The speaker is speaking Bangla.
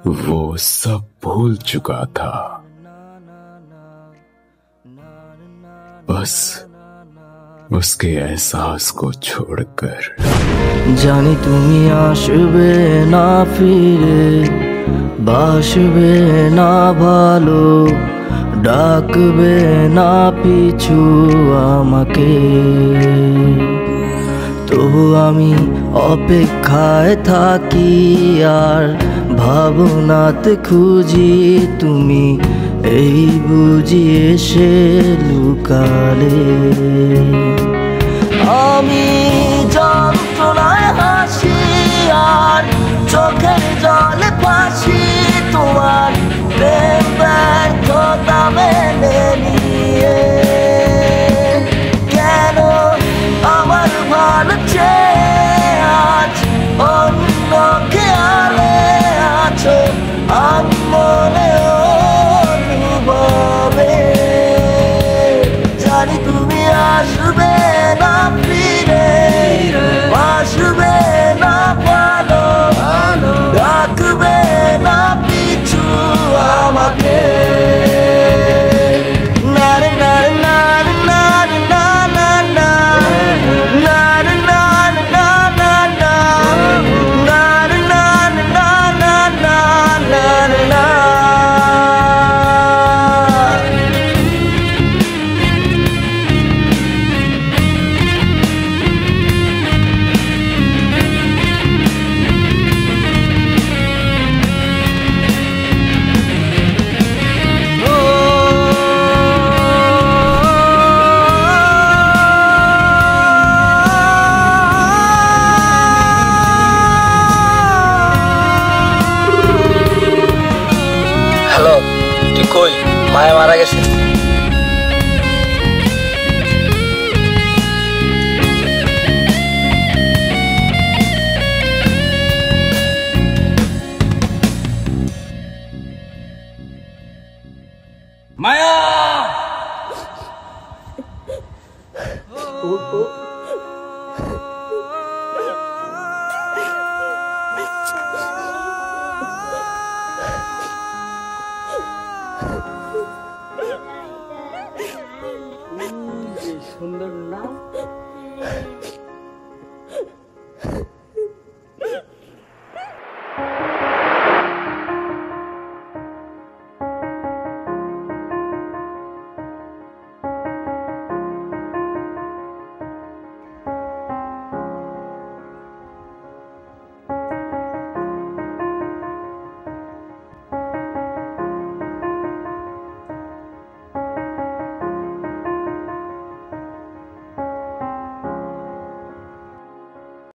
वो सब भूल चुका था। बस उसके एहसास को छोड़कर। জানি তুমি আসবে না ফিরে, বাসবে না ভালো, ডাকবে না পিছু আমাকে। তবু আমি অপেক্ষায় থাকি আর ভাবনাতে খুঁজি তুমি এই বুঝি এসে লুকালে। আমি যন্ত্রণায় হাসি আর চোখের জলে ফাঁসি, তোমার প্রেম ব্যর্থতা মেনে নিয়ে। কেন আমার ভালো চেয়ে আজ অন্য খেয়ালে আছো মনে অনুভবে। জানি তুমি আসবে না ফিরে, আসবে না ভালো, ডাকবে না পিছু আমাকে। হ্যালো, তুই কই? মায়া মারা গেছে।